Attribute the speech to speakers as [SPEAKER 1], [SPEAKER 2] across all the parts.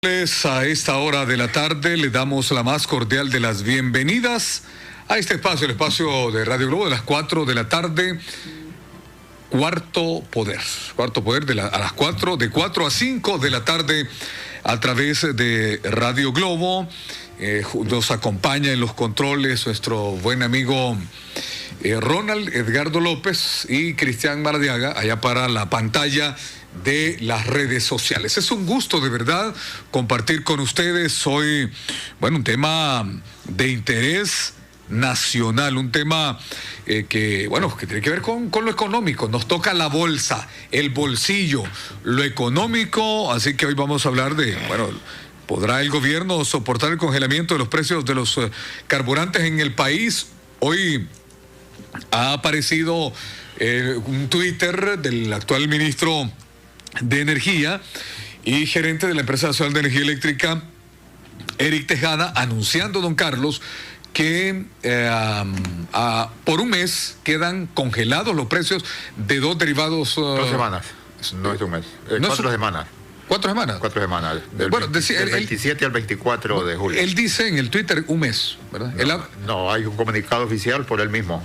[SPEAKER 1] A esta hora de la tarde le damos la más cordial de las bienvenidas a este espacio, el espacio de Radio Globo de las 4 de la tarde. Cuarto Poder a las 4, de 4 a 5 de la tarde a través de Radio Globo. Nos acompaña en los controles nuestro buen amigo Ronald Edgardo López y Cristian Maradiaga, allá para la pantalla de las redes sociales. Es un gusto de verdad compartir con ustedes hoy, un tema de interés nacional, un tema que tiene que ver con lo económico. Nos toca la bolsa, el bolsillo, lo económico, así que hoy vamos a hablar de, ¿podrá el gobierno soportar el congelamiento de los precios de los carburantes en el país? Hoy ha aparecido un Twitter del actual ministro de Energía y gerente de la empresa nacional de energía eléctrica, Eric Tejada, anunciando, don Carlos, que por un mes quedan congelados los precios de dos derivados.
[SPEAKER 2] 2 semanas, no es un mes, 4 semanas.
[SPEAKER 1] 4 semanas.
[SPEAKER 2] 4 semanas. Del 27 al 24 de julio.
[SPEAKER 1] Él dice en el Twitter un mes, ¿verdad?
[SPEAKER 2] No, hay un comunicado oficial por él mismo.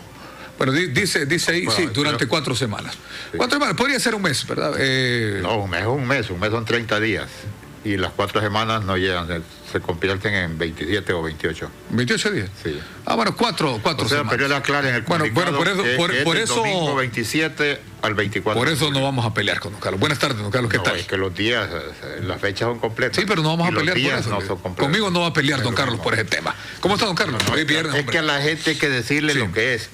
[SPEAKER 1] Bueno, dice ahí, sí, durante 4 semanas. Sí. 4 semanas, podría ser un mes, ¿verdad?
[SPEAKER 2] No, un mes son 30 días. Y las 4 semanas no llegan, se convierten en 27 o 28.
[SPEAKER 1] ¿28 días?
[SPEAKER 2] Sí.
[SPEAKER 1] 4 semanas.
[SPEAKER 2] Pero él aclara en el comunicado
[SPEAKER 1] por eso
[SPEAKER 2] domingo 27 al 24.
[SPEAKER 1] Por eso no vamos a pelear con don Carlos. Buenas tardes, don Carlos, ¿qué tal?
[SPEAKER 2] Es que los días, las fechas son completas.
[SPEAKER 1] Sí, pero no vamos a pelear por eso.
[SPEAKER 2] No son completos.
[SPEAKER 1] Conmigo no va a pelear don Carlos por ese tema. ¿Cómo está, don Carlos?
[SPEAKER 2] No, es que a la gente hay que decirle lo que es.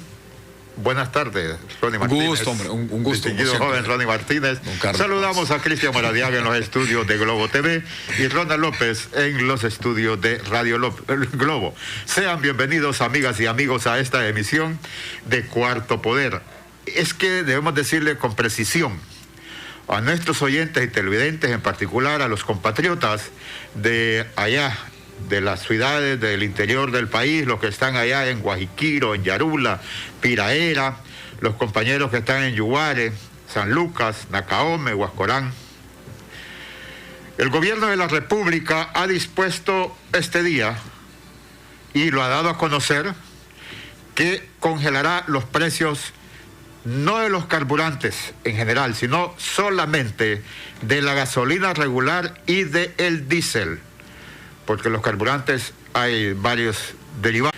[SPEAKER 2] Buenas tardes, Ronnie Martínez.
[SPEAKER 1] Un gusto, hombre, un gusto.
[SPEAKER 2] Distinguido joven Ronnie Martínez. Saludamos a Cristian Maradiaga en los estudios de Globo TV y Ronald López en los estudios de Radio Globo. Sean bienvenidos, amigas y amigos, a esta emisión de Cuarto Poder. Es que debemos decirle con precisión a nuestros oyentes y televidentes, en particular a los compatriotas de allá, de las ciudades del interior del país, los que están allá en Guajiquiro, en Yarula, Piraera, los compañeros que están en Yuguare, San Lucas, Nacaome, Huascorán. El gobierno de la República ha dispuesto este día, y lo ha dado a conocer, que congelará los precios no de los carburantes en general, sino solamente de la gasolina regular y del diésel. Porque los carburantes hay varios derivados.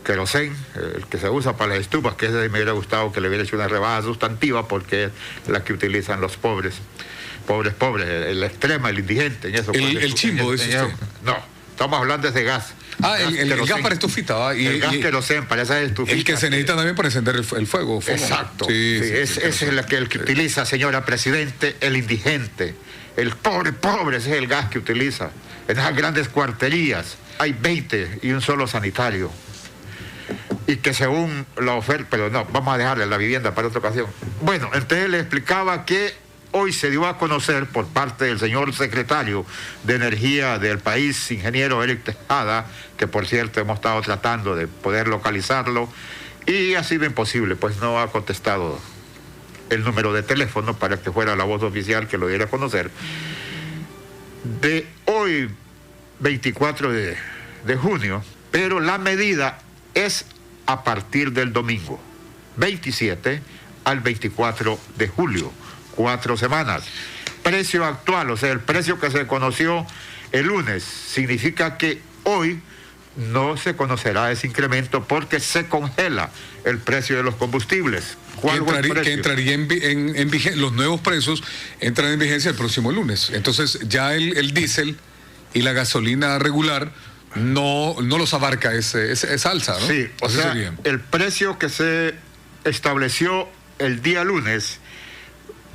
[SPEAKER 2] Querosén, el que se usa para las estufas, que ese me hubiera gustado que le hubiera hecho una rebaja sustantiva porque es la que utilizan los pobres, el extrema, el indigente. En eso,
[SPEAKER 1] el chimbo, dice usted.
[SPEAKER 2] No, estamos hablando de gas.
[SPEAKER 1] El gas para estufita, ¿va?
[SPEAKER 2] El gas querosén para esas estufitas.
[SPEAKER 1] El que se necesita también para encender el fuego.
[SPEAKER 2] Exacto. Ese es el que utiliza, señora Presidente, el indigente. El pobre, ese es el gas que utiliza. En esas grandes cuarterías hay 20 y un solo sanitario. Y que según la oferta, pero no, vamos a dejarle la vivienda para otra ocasión. Bueno, entonces le explicaba que hoy se dio a conocer por parte del señor secretario de Energía del país, ingeniero Eric Tejada, que por cierto hemos estado tratando de poder localizarlo, y ha sido imposible, pues no ha contestado el número de teléfono para que fuera la voz oficial que lo diera a conocer. De hoy, 24 de junio, pero la medida es a partir del domingo, 27 al 24 de julio, 4 semanas. Precio actual, o sea, el precio que se conoció el lunes, significa que hoy no se conocerá ese incremento porque se congela el precio de los combustibles.
[SPEAKER 1] Que entraría en vigencia, los nuevos precios entran en vigencia el próximo lunes. Entonces ya el diésel y la gasolina regular no los abarca esa alza, ¿no?
[SPEAKER 2] Sí, o sea, el precio que se estableció el día lunes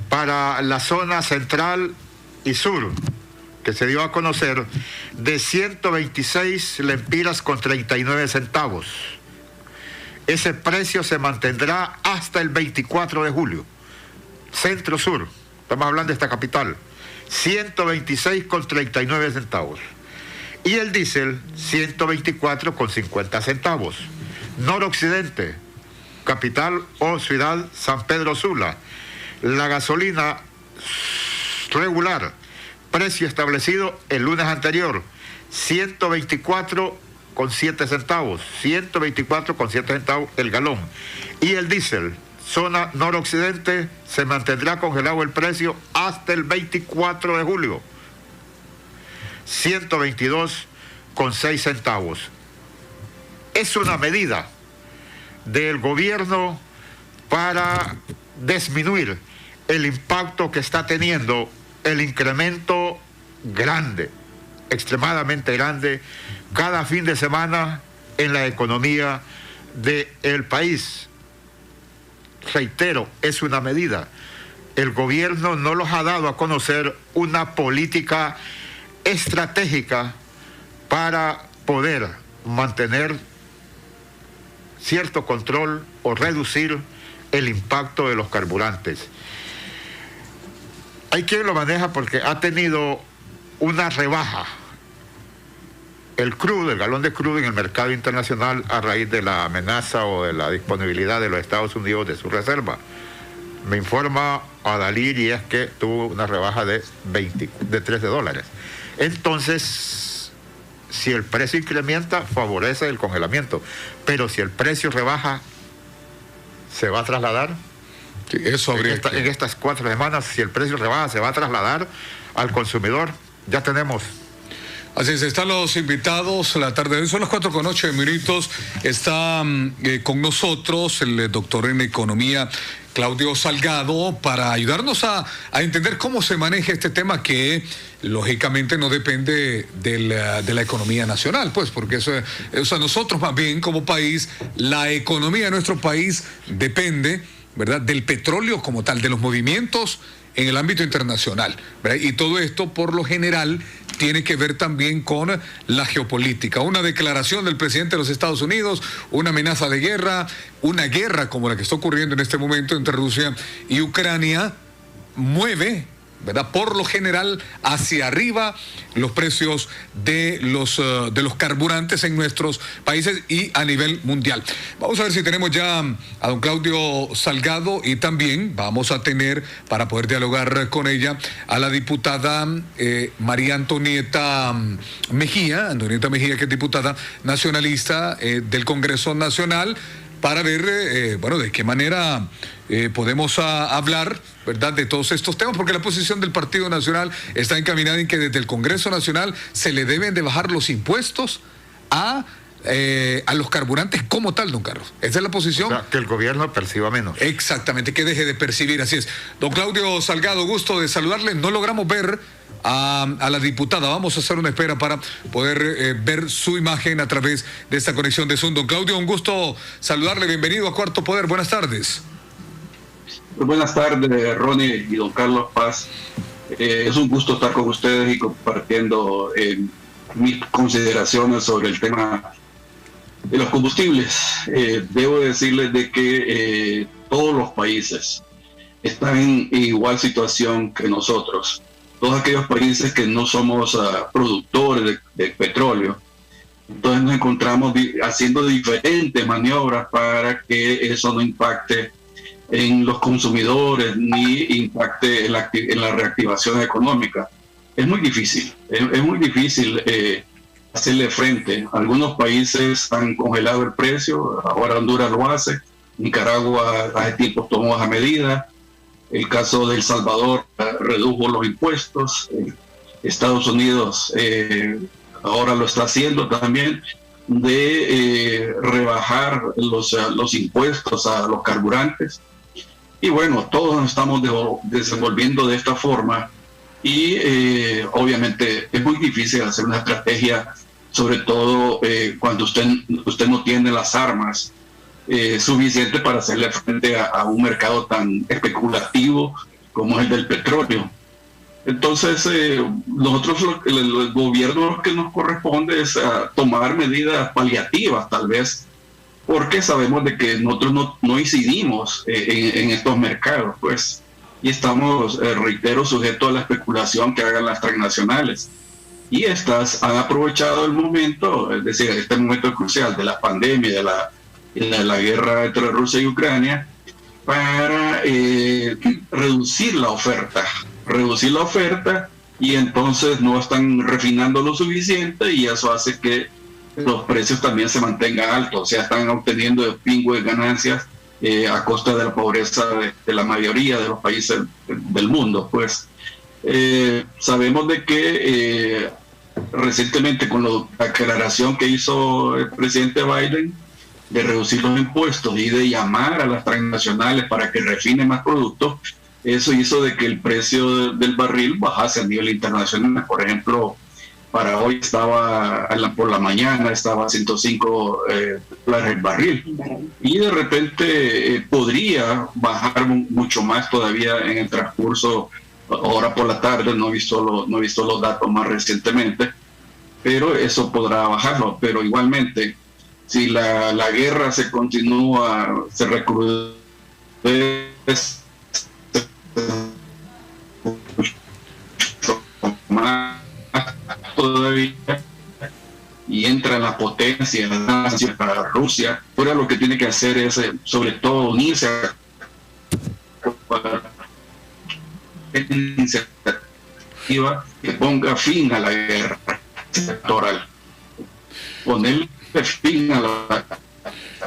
[SPEAKER 2] para la zona central y sur, que se dio a conocer, de 126 lempiras con 39 centavos. Ese precio se mantendrá hasta el 24 de julio. Centro-sur, estamos hablando de esta capital, 126 con 39 centavos. Y el diésel, 124 con 50 centavos. Noroccidente, capital o ciudad San Pedro Sula. La gasolina regular, precio establecido el lunes anterior, 124,7 centavos, 124,7 centavos el galón. Y el diésel, zona noroccidente, se mantendrá congelado el precio hasta el 24 de julio, 122,6 centavos. Es una medida del gobierno para disminuir el impacto que está teniendo el incremento grande, extremadamente grande, cada fin de semana en la economía del país. Reitero, es una medida. El gobierno no los ha dado a conocer una política estratégica para poder mantener cierto control o reducir el impacto de los carburantes. Hay quien lo maneja porque ha tenido una rebaja el crudo, el galón de crudo en el mercado internacional a raíz de la amenaza o de la disponibilidad de los Estados Unidos de su reserva. Me informa Adalir y es que tuvo una rebaja de $13. Entonces, si el precio incrementa, favorece el congelamiento. Pero si el precio rebaja, ¿se va a trasladar?
[SPEAKER 1] Sí, eso habría
[SPEAKER 2] en estas 4 semanas, si el precio rebaja, ¿se va a trasladar al consumidor? Ya tenemos.
[SPEAKER 1] Así es, están los invitados la tarde de hoy, son las 4:08. Está con nosotros el doctor en economía Claudio Salgado para ayudarnos a entender cómo se maneja este tema que lógicamente no depende de la economía nacional, pues, porque eso nosotros más bien como país, la economía de nuestro país depende, ¿verdad?, del petróleo como tal, de los movimientos en el ámbito internacional, ¿verdad? Y todo esto, por lo general, tiene que ver también con la geopolítica. Una declaración del presidente de los Estados Unidos, una amenaza de guerra, una guerra como la que está ocurriendo en este momento entre Rusia y Ucrania, mueve, ¿verdad?, por lo general hacia arriba los precios de los carburantes en nuestros países y a nivel mundial. Vamos a ver si tenemos ya a don Claudio Salgado y también vamos a tener, para poder dialogar con ella, a la diputada María Antonieta Mejía, que es diputada nacionalista del Congreso Nacional, para ver, de qué manera podemos hablar, ¿verdad?, de todos estos temas, porque la posición del Partido Nacional está encaminada en que desde el Congreso Nacional se le deben de bajar los impuestos a los carburantes como tal, don Carlos. Esa es la posición.
[SPEAKER 2] O sea, que el gobierno perciba menos.
[SPEAKER 1] Exactamente, que deje de percibir, así es. Don Claudio Salgado, gusto de saludarle. No logramos ver a la diputada. Vamos a hacer una espera para poder ver su imagen a través de esta conexión de Zoom. Don Claudio, un gusto saludarle. Bienvenido a Cuarto Poder. Buenas tardes.
[SPEAKER 3] Buenas tardes, Ronnie y don Carlos Paz. Es un gusto estar con ustedes y compartiendo mis consideraciones sobre el tema de los combustibles. Debo decirles de que todos los países están en igual situación que nosotros. Todos aquellos países que no somos productores de petróleo. Entonces nos encontramos haciendo diferentes maniobras para que eso no impacte en los consumidores ni impacte en la reactivación económica. Es muy difícil, es muy difícil hacerle frente. Algunos países han congelado el precio, ahora Honduras lo hace, Nicaragua hace tiempo tomó esa medida, el caso de El Salvador redujo los impuestos, Estados Unidos ahora lo está haciendo también, de rebajar los impuestos a los carburantes. Y bueno, todos nos estamos desenvolviendo de esta forma y obviamente es muy difícil hacer una estrategia, sobre todo cuando usted no tiene las armas suficientes para hacerle frente a un mercado tan especulativo como es el del petróleo. Entonces, nosotros, el gobierno, lo que nos corresponde es tomar medidas paliativas, tal vez, porque sabemos de que nosotros no incidimos en estos mercados, pues, y estamos, reitero, sujetos a la especulación que hagan las transnacionales. Y estas han aprovechado el momento, es decir, este momento crucial de la pandemia, de la guerra entre Rusia y Ucrania, para reducir la oferta y entonces no están refinando lo suficiente y eso hace que los precios también se mantengan altos, o sea, están obteniendo pingües ganancias a costa de la pobreza de la mayoría de los países del mundo. Pues sabemos de que recientemente con la aclaración que hizo el presidente Biden de reducir los impuestos y de llamar a las transnacionales para que refinen más productos, eso hizo de que el precio del barril bajase a nivel internacional. Por ejemplo, para hoy estaba por la mañana estaba a $105 el barril, y de repente podría bajar mucho más todavía en el transcurso. Ahora por la tarde no he visto los datos más recientemente, pero eso podrá bajarlo. Pero igualmente, si la guerra se continúa, se recrudece más todavía y entra en la potencia para Rusia, ahora lo que tiene que hacer es sobre todo unirse a iniciativa que ponga fin a la guerra electoral, ponerle fin a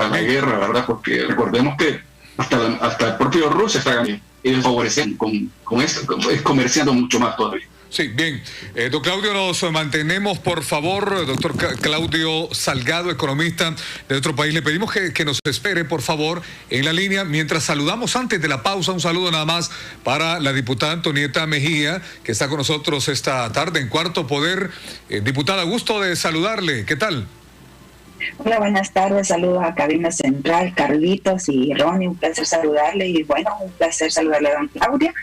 [SPEAKER 3] la guerra, ¿verdad? Porque recordemos que hasta el propio Rusia está favoreciendo con esto, es comerciando mucho más todavía.
[SPEAKER 1] Sí, bien. Don Claudio, nos mantenemos, por favor. Doctor Claudio Salgado, economista de otro país. Le pedimos que nos espere, por favor, en la línea. Mientras saludamos antes de la pausa, un saludo nada más para la diputada Antonieta Mejía, que está con nosotros esta tarde en Cuarto Poder. Diputada, gusto de saludarle. ¿Qué tal?
[SPEAKER 4] Hola, buenas tardes. Saludos a Cabina Central, Carlitos y Ronnie. Un placer saludarle y bueno, un placer saludarle a don Claudia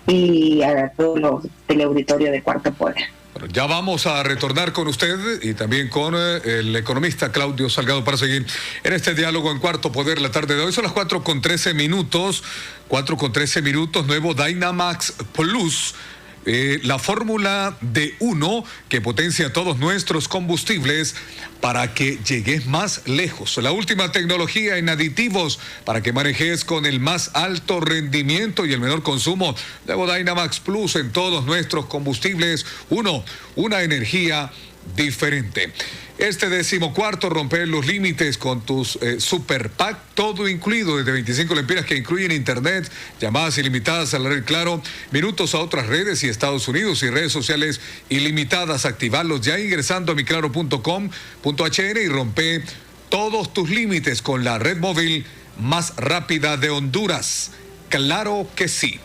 [SPEAKER 4] y a todos los teleauditorios de Cuarto Poder.
[SPEAKER 1] Bueno, ya vamos a retornar con usted y también con el economista Claudio Salgado para seguir en este diálogo en Cuarto Poder la tarde de hoy. Son las 4:13 minutos. 4:13 minutos, nuevo Dynamax Plus. La fórmula de uno que potencia todos nuestros combustibles para que llegues más lejos. La última tecnología en aditivos para que manejes con el más alto rendimiento y el menor consumo. Nuevo Dynamax Plus en todos nuestros combustibles. Una energía diferente. Este 14º, romper los límites con tus Super Pack, todo incluido desde 25 lempiras que incluyen internet, llamadas ilimitadas a la red Claro, minutos a otras redes y Estados Unidos y redes sociales ilimitadas. Activarlos ya ingresando a miclaro.com.hn y rompe todos tus límites con la red móvil más rápida de Honduras. Claro que sí.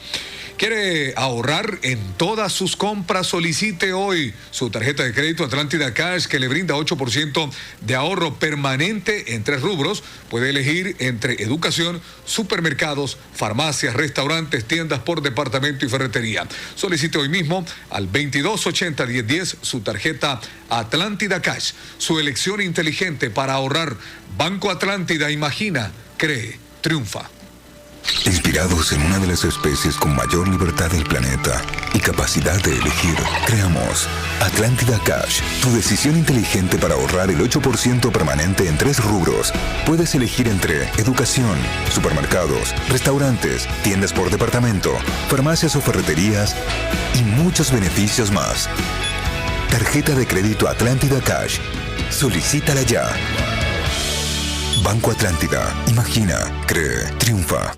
[SPEAKER 1] ¿Quiere ahorrar en todas sus compras? Solicite hoy su tarjeta de crédito Atlántida Cash, que le brinda 8% de ahorro permanente en 3 rubros. Puede elegir entre educación, supermercados, farmacias, restaurantes, tiendas por departamento y ferretería. Solicite hoy mismo al 2280-1010 su tarjeta Atlántida Cash. Su elección inteligente para ahorrar. Banco Atlántida, imagina, cree, triunfa.
[SPEAKER 5] Inspirados en una de las especies con mayor libertad del planeta y capacidad de elegir, creamos Atlántida Cash, tu decisión inteligente para ahorrar el 8% permanente en 3 rubros. Puedes elegir entre educación, supermercados, restaurantes, tiendas por departamento, farmacias o ferreterías y muchos beneficios más. Tarjeta de crédito Atlántida Cash. Solicítala ya. Banco Atlántida. Imagina, cree, triunfa.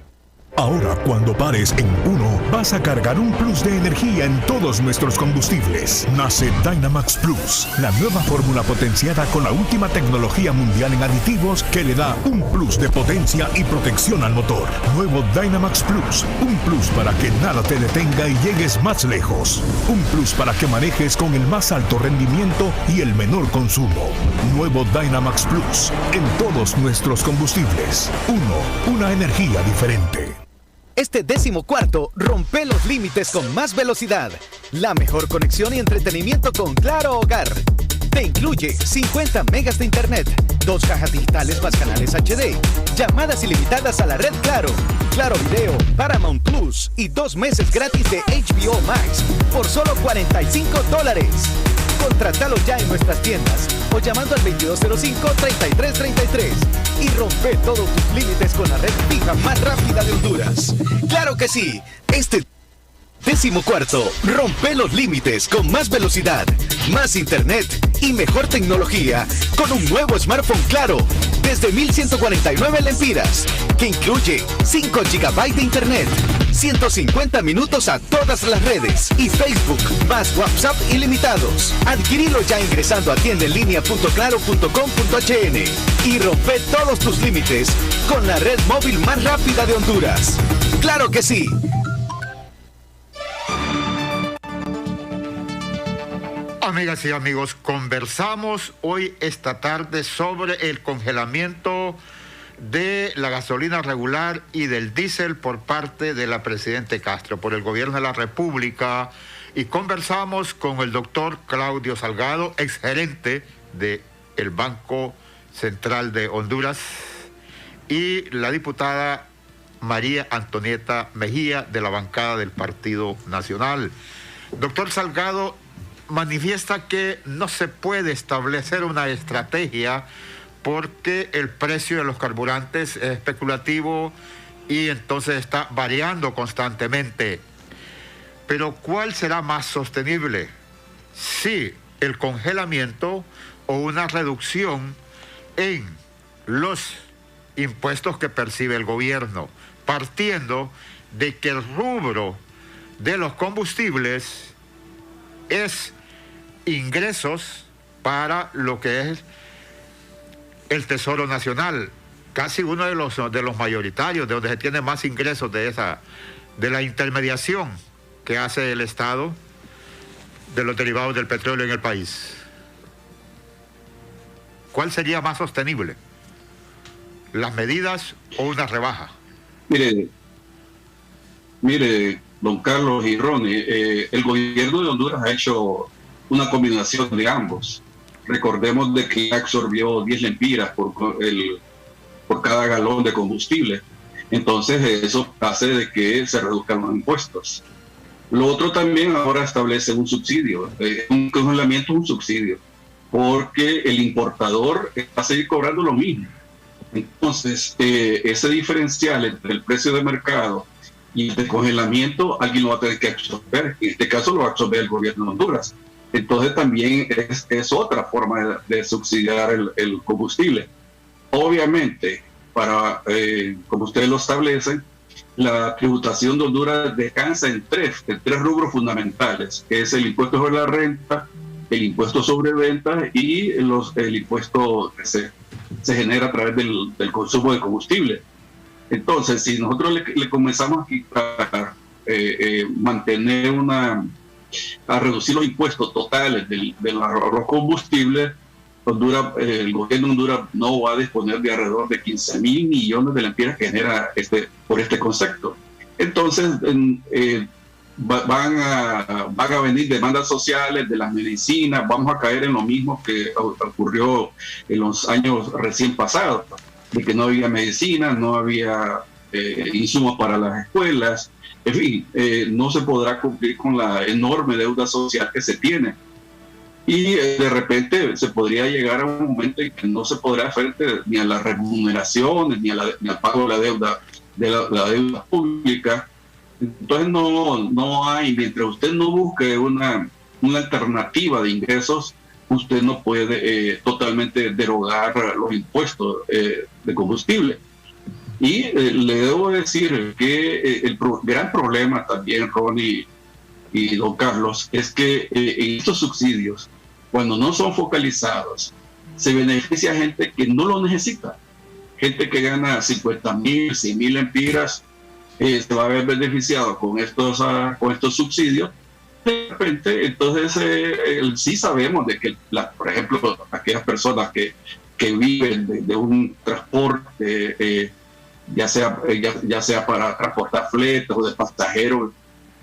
[SPEAKER 6] Ahora, cuando pares en Uno, vas a cargar un plus de energía en todos nuestros combustibles. Nace Dynamax Plus, la nueva fórmula potenciada con la última tecnología mundial en aditivos que le da un plus de potencia y protección al motor. Nuevo Dynamax Plus, un plus para que nada te detenga y llegues más lejos. Un plus para que manejes con el más alto rendimiento y el menor consumo. Nuevo Dynamax Plus, en todos nuestros combustibles. Uno, una energía diferente.
[SPEAKER 7] Este 14º, rompe los límites con más velocidad. La mejor conexión y entretenimiento con Claro Hogar. Te incluye 50 megas de internet, 2 cajas digitales más canales HD, llamadas ilimitadas a la red Claro, Claro Video, Paramount Plus y 2 meses gratis de HBO Max por solo $45. Contrátalo ya en nuestras tiendas o llamando al 2205-3333 y rompe todos tus límites con la red fija más rápida de Honduras. ¡Claro que sí! 14º, rompe los límites con más velocidad, más internet y mejor tecnología con un nuevo smartphone Claro desde 1.149 lempiras, que incluye 5 GB de internet, 150 minutos a todas las redes y Facebook, más WhatsApp ilimitados. Adquirilo ya ingresando a tiendaenlinea.claro.com.hn y rompe todos tus límites con la red móvil más rápida de Honduras. ¡Claro que sí!
[SPEAKER 2] Amigas y amigos, conversamos hoy esta tarde sobre el congelamiento de la gasolina regular y del diésel por parte de la Presidente Castro, por el gobierno de la República, y conversamos con el doctor Claudio Salgado, exgerente del Banco Central de Honduras, y la diputada María Antonieta Mejía, de la bancada del Partido Nacional. Doctor Salgado manifiesta que no se puede establecer una estrategia porque el precio de los carburantes es especulativo y entonces está variando constantemente. Pero ¿cuál será más sostenible? ¿Si el congelamiento o una reducción en los impuestos que percibe el gobierno, partiendo de que el rubro de los combustibles es ingresos para lo que es el Tesoro Nacional, casi uno de los mayoritarios, de donde se tiene más ingresos de la intermediación que hace el Estado de los derivados del petróleo en el país? ¿Cuál sería más sostenible? ¿Las medidas o una rebaja?
[SPEAKER 3] Mire, don Carlos y Ronnie, el gobierno de Honduras ha hecho una combinación de ambos. Recordemos de que absorbió 10 lempiras por cada galón de combustible. Entonces eso hace de que se reduzcan los impuestos. Lo otro también ahora establece un subsidio. Un congelamiento es un subsidio, porque el importador va a seguir cobrando lo mismo. Entonces, ese diferencial entre el precio de mercado y el de congelamiento, alguien lo va a tener que absorber. En este caso lo va a absorber el gobierno de Honduras. Entonces también es otra forma de subsidiar el combustible. Obviamente, como ustedes lo establecen, la tributación de Honduras descansa en tres rubros fundamentales, que es el impuesto sobre la renta, el impuesto sobre ventas y el impuesto que se genera a través del consumo de combustible. Entonces, si nosotros le comenzamos a mantener a reducir los impuestos totales de los combustibles, el gobierno de Honduras no va a disponer de alrededor de 15,000 millones de lempiras que genera por este concepto. Entonces van a venir demandas sociales de las medicinas, vamos a caer en lo mismo que ocurrió en los años recién pasados, de que no había medicina, no había insumos para las escuelas. En fin, no se podrá cumplir con la enorme deuda social que se tiene. Y de repente se podría llegar a un momento en que no se podrá hacer ni a las remuneraciones, ni al pago de la deuda pública. Entonces no hay, mientras usted no busque una alternativa de ingresos, usted no puede totalmente derogar los impuestos de combustible. Y le debo decir que el gran problema también, Ronnie y don Carlos, es que estos subsidios, cuando no son focalizados, se beneficia a gente que no lo necesita. Gente que gana 50,000, 100,000 lempiras, se va a ver beneficiado con estos subsidios. De repente, entonces sí sabemos de que, por ejemplo, aquellas personas que viven de un transporte, ya sea para transportar fletes o de pasajeros,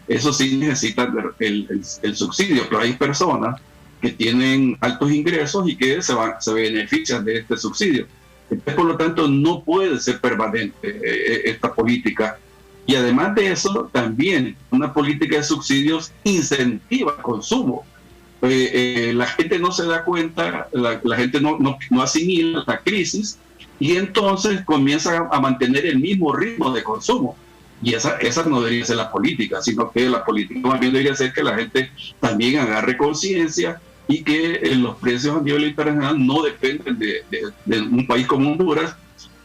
[SPEAKER 3] eso sí necesitan el subsidio, pero hay personas que tienen altos ingresos y que se benefician de este subsidio. Entonces, por lo tanto, no puede ser permanente esta política. Y además de eso, también una política de subsidios incentiva el consumo. La gente no se da cuenta, la gente no asimila la crisis, y entonces comienza a mantener el mismo ritmo de consumo. Y esa no debería ser la política, sino que la política más bien debería ser que la gente también agarre conciencia y que los precios a nivel internacional no dependen de un país como Honduras,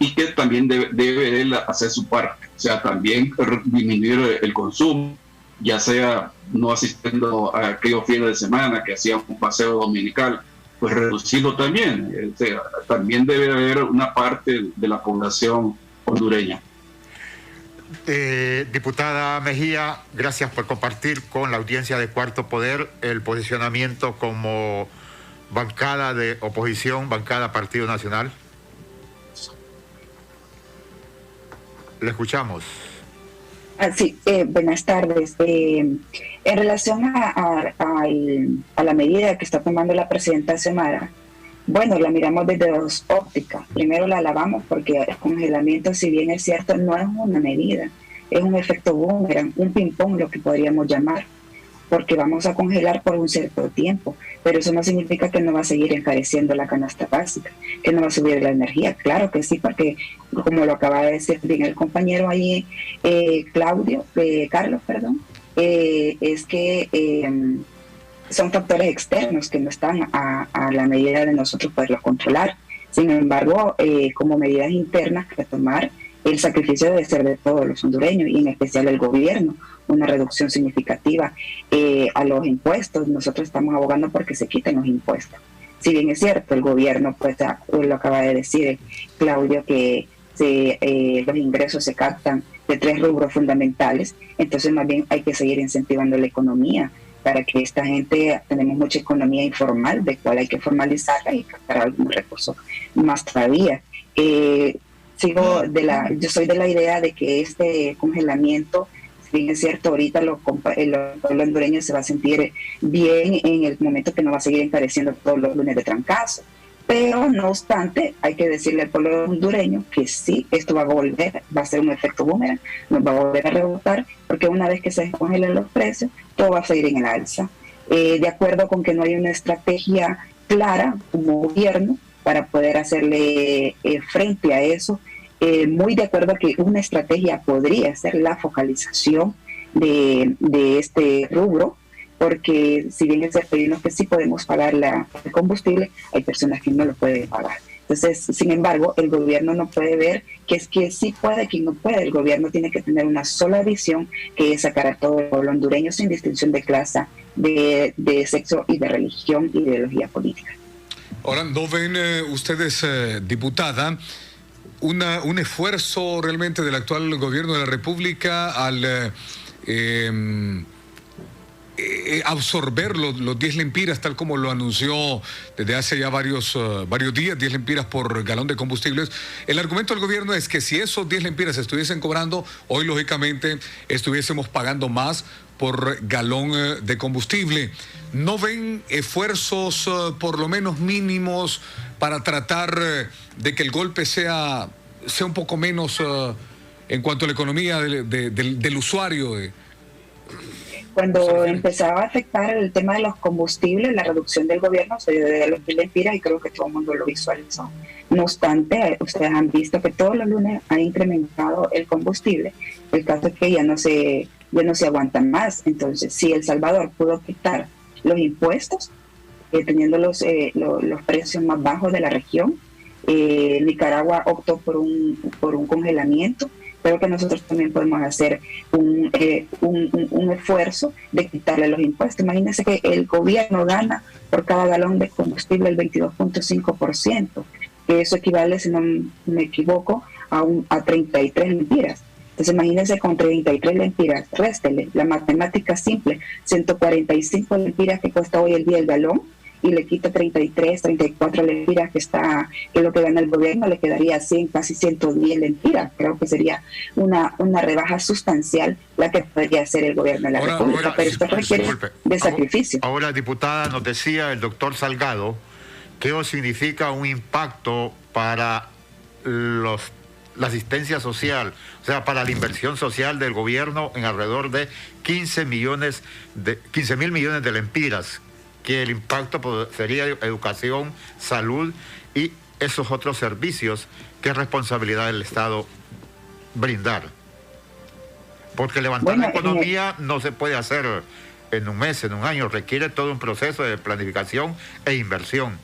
[SPEAKER 3] y que también debe él hacer su parte, o sea, también disminuir el consumo, ya sea no asistiendo a aquellos fines de semana que hacían un paseo dominical, pues reducirlo también. O sea, también debe haber una parte de la población hondureña.
[SPEAKER 2] Diputada Mejía, gracias por compartir con la audiencia de Cuarto Poder el posicionamiento como bancada de oposición, bancada Partido Nacional. Le escuchamos.
[SPEAKER 4] Sí, buenas tardes. En relación a la medida que está tomando la presidenta Xiomara, bueno, la miramos desde dos ópticas. Primero la alabamos porque el congelamiento, si bien es cierto, no es una medida, es un efecto boomerang, un ping-pong, lo que podríamos llamar, porque vamos a congelar por un cierto tiempo, pero eso no significa que no va a seguir encareciendo la canasta básica, que no va a subir la energía. Claro que sí, porque como lo acaba de decir bien el compañero ahí, Carlos, es que son factores externos que no están a la medida de nosotros poderlos controlar. Sin embargo, como medidas internas que tomar, el sacrificio debe ser de todos los hondureños y en especial el gobierno, una reducción significativa a los impuestos. Nosotros estamos abogando porque se quiten los impuestos. Si bien es cierto, el gobierno, pues lo acaba de decir Claudio, que los ingresos se captan de 3 rubros fundamentales, entonces más bien hay que seguir incentivando la economía para que esta gente, tenemos mucha economía informal, de cual hay que formalizarla y captar algún recurso más todavía. Yo soy de la idea de que este congelamiento, si bien es cierto, ahorita el pueblo hondureño se va a sentir bien en el momento que no va a seguir encareciendo todos los lunes de trancazo. Pero no obstante, hay que decirle al pueblo hondureño que sí, esto va a ser un efecto boomerang, nos va a volver a rebotar, porque una vez que se descongelen los precios, todo va a seguir en el alza. De acuerdo con que no hay una estrategia clara como gobierno para poder hacerle frente a eso, muy de acuerdo que una estrategia podría ser la focalización de este rubro, porque si bien es cierto, hay unos que sí podemos pagar el combustible, hay personas que no lo pueden pagar. Entonces, sin embargo, el gobierno no puede ver que es que sí puede, que no puede. El gobierno tiene que tener una sola visión, que es sacar a todo el pueblo hondureño sin distinción de clase, de sexo y de religión y de ideología política.
[SPEAKER 1] Ahora, ¿no ven ustedes, diputada, un esfuerzo realmente del actual gobierno de la República al absorber los 10 lempiras, tal como lo anunció desde hace ya varios días, 10 lempiras por galón de combustibles? El argumento del gobierno es que si esos 10 lempiras se estuviesen cobrando, hoy lógicamente estuviésemos pagando más por galón de combustible. ¿No ven esfuerzos por lo menos mínimos para tratar de que el golpe sea un poco menos en cuanto a la economía del usuario?
[SPEAKER 4] Cuando empezaba a afectar el tema de los combustibles, la reducción del gobierno se dio de los 10 lempiras y creo que todo el mundo lo visualizó. No obstante, ustedes han visto que todos los lunes ha incrementado el combustible. El caso es que ya no se aguantan más. Entonces, si El Salvador pudo quitar los impuestos, teniendo los precios más bajos de la región, Nicaragua optó por un congelamiento. Creo que nosotros también podemos hacer un esfuerzo de quitarle los impuestos. Imagínense que el gobierno gana por cada galón de combustible el 22.5%, que eso equivale, si no me equivoco, a 33 lempiras. Entonces imagínense con 33 lempiras, réstele la matemática simple, 145 lempiras que cuesta hoy el día el galón, y le quita 33, 34 lempiras que es lo que gana el gobierno, le quedaría 100, casi 110 lempiras. Creo que sería una rebaja sustancial la que podría hacer el gobierno de la República, pero esto requiere de sacrificio.
[SPEAKER 2] Ahora, diputada, nos decía el doctor Salgado que eso significa un impacto para la asistencia social, o sea, para la inversión social del gobierno en alrededor de 15 mil millones de lempiras, que el impacto sería educación, salud y esos otros servicios que es responsabilidad del Estado brindar. Porque levantar la economía no se puede hacer en un mes, en un año, requiere todo un proceso de planificación e inversión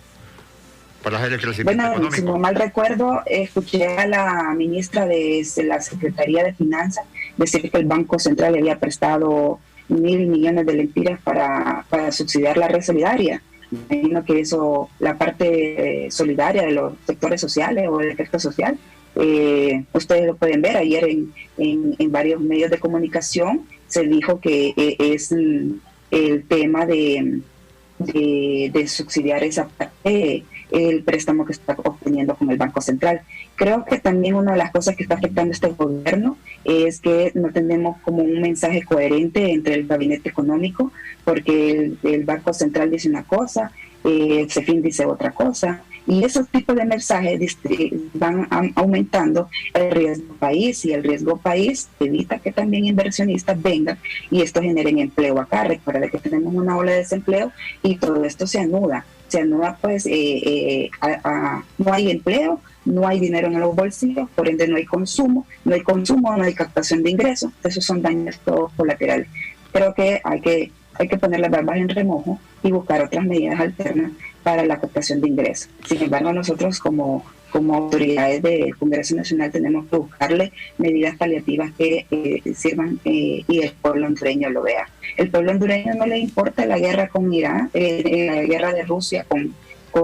[SPEAKER 2] para hacer el crecimiento económico.
[SPEAKER 4] Si no mal recuerdo, escuché a la ministra de la Secretaría de Finanzas decir que el Banco Central le había prestado 1.000 millones de lempiras para subsidiar la red solidaria. Me imagino que eso, la parte solidaria de los sectores sociales o del efecto social, ustedes lo pueden ver. Ayer en varios medios de comunicación se dijo que es el tema de subsidiar esa parte, el préstamo que está obteniendo con el Banco Central. Creo que también una de las cosas que está afectando este gobierno es que no tenemos como un mensaje coherente entre el gabinete económico, porque el Banco Central dice una cosa, el CEFIN dice otra cosa, y esos tipos de mensajes van aumentando el riesgo país, y el riesgo país evita que también inversionistas vengan y esto generen empleo acá. Recuerda que tenemos una ola de desempleo y todo esto se anuda pues no hay empleo, no hay dinero en los bolsillos, por ende no hay consumo, no hay captación de ingresos. Esos son daños todos colaterales. Creo que hay que poner las barbas en remojo y buscar otras medidas alternas para la captación de ingresos. Sin embargo, nosotros como autoridades del Congreso Nacional tenemos que buscarle medidas paliativas que sirvan y el pueblo hondureño lo vea. El pueblo hondureño no le importa la guerra con Irán, la guerra de Rusia con